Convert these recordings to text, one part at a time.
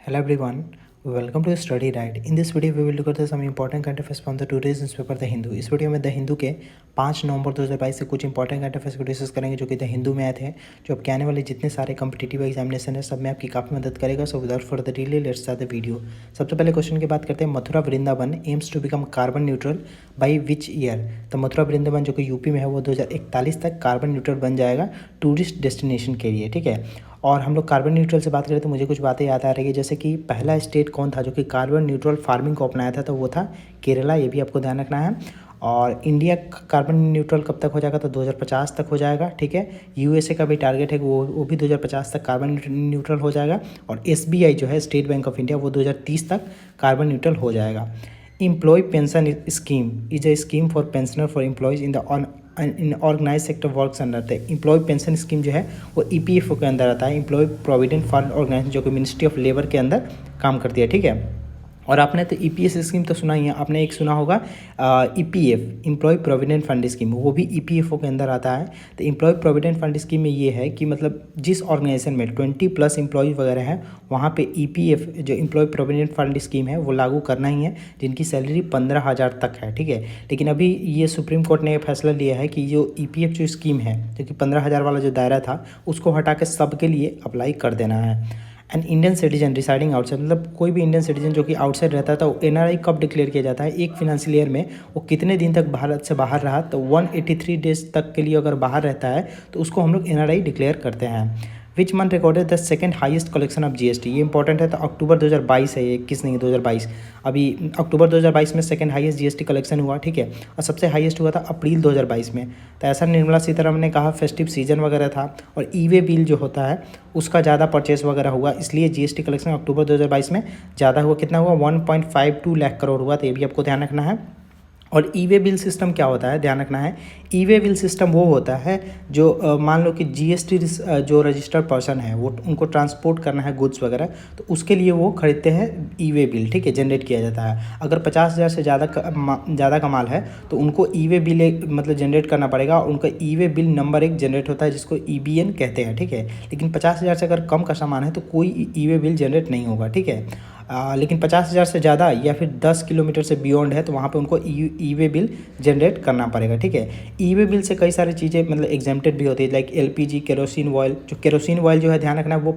Hello everyone, welcome to Study Guide. In this video we will look at some important current affairs from the today's newspaper The Hindu. इस video में the Hindu के 5 नवंबर 2022 से कुछ important current affairs को discuss करेंगे जो कि the Hindu में आए थे, जो आपके आने वाले जितने सारे कम्पिटिटिव एग्जामिनेशन है सब में आपकी काफ़ी मदद करेगा. So without further delay let's start the video. सबसे पहले क्वेश्चन की बात करते हैं. Mathura Vrindavan aims to become carbon neutral by which year. तो मथुरा वृंदावन जो कि यूपी में है वो 2041 तक कार्बन न्यूट्रल बन जाएगा टूरिस्ट डेस्टिनेशन के लिए. ठीक है, और हम लोग कार्बन न्यूट्रल से बात करें तो मुझे कुछ बातें याद आ रही है, जैसे कि पहला स्टेट कौन था जो कि कार्बन न्यूट्रल फार्मिंग को अपनाया था, तो वो था केरला. ये भी आपको ध्यान रखना है. और इंडिया कार्बन न्यूट्रल कब तक हो जाएगा, तो 2050 तक हो जाएगा. ठीक है, यूएसए का भी टारगेट है वो भी 2050 तक कार्बन न्यूट्रल हो जाएगा. और एसबीआई जो है स्टेट बैंक ऑफ इंडिया वो 2030 तक कार्बन न्यूट्रल हो जाएगा. Employ pension scheme is a scheme for pensioner for employees in organise sector works under. The employ pension scheme जो है वो ईपीएफओ के अंदर आता है, एम्प्लॉय प्रोविडेंट फंड ऑर्गेनाइजेशन, जो कि मिनिस्ट्री ऑफ लेबर के अंदर काम करती है. ठीक है, और आपने तो ईपीएस स्कीम तो सुना ही है, आपने एक सुना होगा EPF employ provident fund scheme, वो भी ईपीएफओ के अंदर आता है. तो एम्प्लॉय प्रोविडेंट फंड स्कीम में ये है कि मतलब जिस ऑर्गेनाइजेशन में 20+ एम्प्लॉय वगैरह हैं वहाँ पे ईपीएफ जो एम्प्लॉय प्रोविडेंट फंड स्कीम है वो लागू करना ही है, जिनकी सैलरी 15,000 तक है. ठीक है, लेकिन अभी ये सुप्रीम कोर्ट ने फैसला लिया है कि जो ईपीएफ जो स्कीम है जो कि 15,000 वाला जो दायरा था उसको हटा के सबके लिए अप्लाई कर देना है. An Indian citizen residing outside, मतलब कोई भी इंडियन सिटीजन जो कि आउटसाइड रहता है तो एनआरआई कब डिक्लेयर किया जाता है, एक फिनेंशियल ईयर में वो कितने दिन तक भारत से बाहर रहा, तो 183 डेज तक के लिए अगर बाहर रहता है तो उसको हम लोग एनआरआई डिक्लेयर करते हैं. Which month recorded the second highest collection of GST, ये इंपॉर्टेंट है. तो अक्टूबर 2022 है, ये 21 नहीं 2022. अभी अक्टूबर 2022 में सेकंड हाईएस्ट जीएसटी कलेक्शन हुआ. ठीक है, और सबसे हाईएस्ट हुआ था अप्रैल 2022 में. तो ऐसा निर्मला सीतारमण ने कहा फेस्टिव सीजन वगैरह था और ई वे बिल जो होता है उसका ज़्यादा परचेस वगैरह हुआ, इसलिए जीएसटी कलेक्शन अक्टूबर 2022 में ज़्यादा हुआ. कितना हुआ, 1.52 लाख करोड़ हुआ. तो ये भी आपको ध्यान रखना है. और ई वे बिल सिस्टम क्या होता है, ध्यान रखना है. ई वे बिल सिस्टम वो होता है जो मान लो कि जीएसटी जो रजिस्टर्ड पर्सन है वो उनको ट्रांसपोर्ट करना है गुड्स वगैरह, तो उसके लिए वो खरीदते हैं ई वे बिल. ठीक है, जनरेट किया जाता है. अगर 50,000 से ज़्यादा का माल है तो उनको ई वे बिल मतलब जनरेट करना पड़ेगा. उनका ई वे बिल नंबर एक जनरेट होता है जिसको ईबीएन कहते हैं. ठीक है, लेकिन 50,000 से अगर कम का सामान है तो कोई ई वे बिल जनरेट नहीं होगा. ठीक है, लेकिन 50,000 से ज़्यादा या फिर 10 किलोमीटर से बियॉन्ड है तो वहाँ पे उनको ई वे बिल जनरेट करना पड़ेगा. ठीक है, ई वे बिल से कई सारी चीज़ें मतलब एग्जेम्प्टेड भी होती है, लाइक एलपीजी, केरोसिन ऑयल. जो केरोसिन ऑयल जो है ध्यान रखना है वो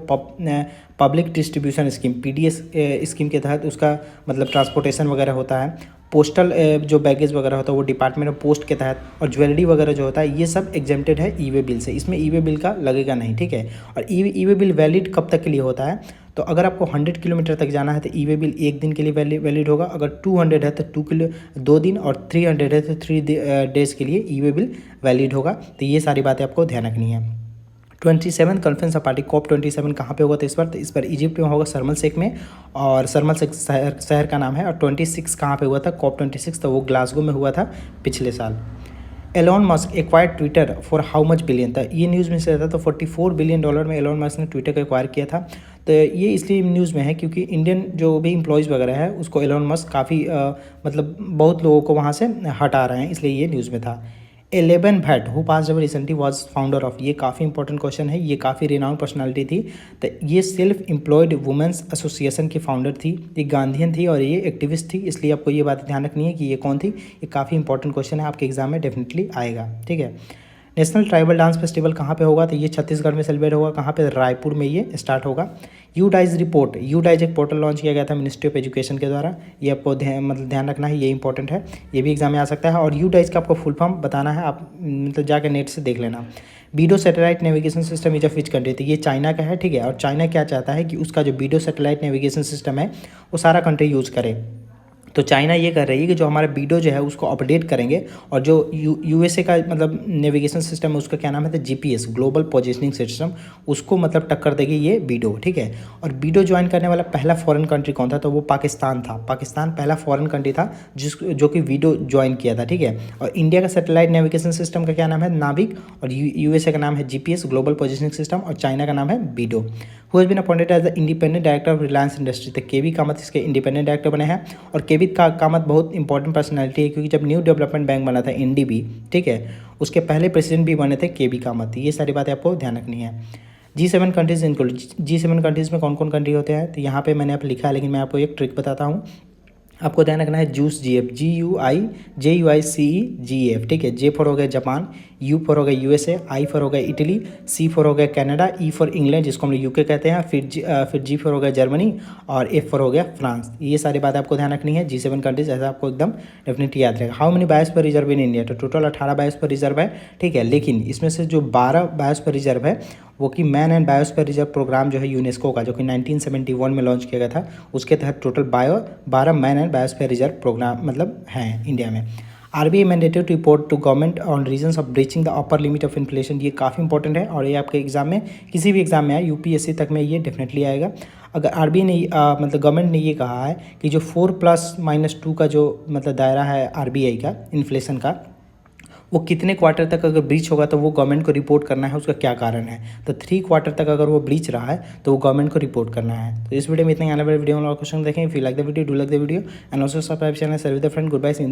public distribution scheme PDS scheme के तहत उसका मतलब ट्रांसपोर्टेशन वगैरह होता है. पोस्टल जो बैगेज वगैरह होता है वो डिपार्टमेंट ऑफ पोस्ट के तहत, और ज्वेलरी वगैरह जो होता है ये सब एग्जेम्प्टेड है ई वे बिल से, इसमें ई वे बिल का लगेगा नहीं. ठीक है, और ई वे बिल वैलिड कब तक के लिए होता है, तो अगर आपको 100 किलोमीटर तक जाना है तो ई वे बिल 1 दिन के लिए वैलिड होगा. अगर 200 है तो 2 दिन, और 300 है तो 3 डेज़ के लिए ई वे बिल वैलिड होगा. तो ये सारी बातें आपको ध्यान रखनी है. 27 कॉन्फ्रेंस ऑफ पार्टी COP27 कहाँ पे होगा, तो इस बार इजिप्ट में होगा, शर्म शेख में. और शर्म शेख शहर का नाम है. और 26 कहाँ पे हुआ था COP26, तो वो ग्लासगो में हुआ था पिछले साल. Elon Musk acquired Twitter for how much billion था, ये न्यूज़ में से रहता. तो $44 बिलियन में एलोन मस्क ने ट्विटर को एक्वायर किया था. तो ये इसलिए न्यूज़ में है क्योंकि इंडियन जो भी एम्प्लॉयज़ वगैरह है उसको एलोन मस्क काफ़ी मतलब बहुत लोगों को वहाँ से हटा रहे हैं, इसलिए ये न्यूज़ में था. 11 Bhatt who pass away recently was founder of, ये काफ़ी इंपॉर्टेंट क्वेश्चन है, ये काफ़ी रिनाउंड पर्सनालिटी थी. तो ये सेल्फ एम्प्लॉयड वुमेंस एसोसिएशन की फाउंडर थी, ये गांधीयन थी और ये एक्टिविस्ट थी, इसलिए आपको ये बात ध्यान रखनी है कि ये कौन थी. ये काफ़ी इंपॉर्टेंट क्वेश्चन है, आपके एग्जाम में डेफिनेटली आएगा. ठीक है, नेशनल ट्राइबल डांस फेस्टिवल कहाँ पे होगा, तो ये छत्तीसगढ़ में सेलिब्रेट होगा. कहाँ पे, रायपुर में ये स्टार्ट होगा. UDISE report, UDISE एक पोर्टल लॉन्च किया गया था मिनिस्ट्री ऑफ एजुकेशन के द्वारा, ये आपको ध्यान रखना है, ये इंपॉर्टेंट है, ये भी एग्जाम में आ सकता है. और यू डाइज का आपको फुल फॉर्म बताना है, आप मतलब जाकर नेट से देख लेना. BeiDou satellite navigation system is of which country, तो ये चाइना का है. ठीक है, और चाइना क्या चाहता है कि उसका जो बीडो सैटेलाइट नेविगेशन सिस्टम है वो सारा कंट्री यूज़ करे. तो चाइना ये कर रही है कि जो हमारा बीडो जो है उसको अपडेट करेंगे, और जो यूएसए का मतलब नेविगेशन सिस्टम है उसका क्या नाम है, तो जीपीएस ग्लोबल पोजिशनिंग सिस्टम, उसको मतलब टक्कर देगी ये बीडो. ठीक है, और बीडो ज्वाइन करने वाला पहला फॉरेन कंट्री कौन था, तो वो पाकिस्तान था. पाकिस्तान पहला फॉरेन कंट्री था जो कि बीडो ज्वाइन किया था. ठीक है, और इंडिया का सैटेलाइट नेविगेशन सिस्टम का क्या नाम है, नाविक, और यूएसए का नाम है जीपीएस ग्लोबल पोजिशनिंग सिस्टम, और चाइना का नाम है BeiDou. Who has been appointed as the independent director of Reliance Industry, तो केवी कामत इसके इंडिपेंडेंट डायरेक्टर बने हैं. और केवी कामत बहुत इंपॉर्टेंट पर्सनैलिटी है क्योंकि जब न्यू डेवलपमेंट बैंक बना था एनडीबी, ठीक है, उसके पहले प्रेसिडेंट भी बने थे केवी कामत. ये सारी बातें आपको ध्यान रखनी है. G7 countries include, G7 countries में कौन कौन कंट्री होते हैं, तो यहाँ पे मैंने आप लिखा है, लेकिन मैं आपको एक ट्रिक बताता हूँ। आपको ध्यान रखना है जूस GF, JUICE ठीक है। J फॉर हो गया जापान, U फॉर हो गया USA, I फॉर हो गया इटली, C फॉर हो गया कनाडा, E फॉर इंग्लैंड जिसको हम लोग UK कहते हैं, फिर G फॉर हो गया जर्मनी और F फॉर हो गया फ्रांस। ये सारी बात आपको ध्यान रखनी है। G7 कंट्रीज ऐसा आपको एकदम डेफिनेटली याद रहेगा। How many biosphere reserve in India, तो टोटल 18 बायोस्फीयर रिजर्व है, ठीक है। लेकिन इसमें से जो 12 बायोस्फीयर रिजर्व है वो कि man and biosphere reserve programme जो है यूनेस्को का, जो कि 1971 में लॉन्च किया गया था, उसके तहत total 12 man and biosphere reserve programme मतलब हैं इंडिया में। RBI mandated to report to government on reasons of breaching the upper limit of inflation, ये काफ़ी इंपॉर्टेंट है और ये आपके एग्जाम में किसी भी एग्जाम में आए, UPSC तक में ये डेफिनेटली आएगा। अगर RBI ने मतलब गवर्नमेंट ने ये कहा है कि जो 4+-2 का जो मतलब दायरा है RBI का इन्फ्लेशन का, वो कितने क्वार्टर तक अगर ब्रीच होगा तो वो गवर्नमेंट को रिपोर्ट करना है, उसका क्या कारण है। तो 3 क्वार्टर तक अगर वो ब्रीच रहा है तो वो गवर्नमेंट को रिपोर्ट करना है। तो इस वीडियो में इतना ही। आने वाले वीडियो में और क्वेश्चन देखें। If you like the video, do like the video and also subscribe channel, share with the friend. Good bye, see you in the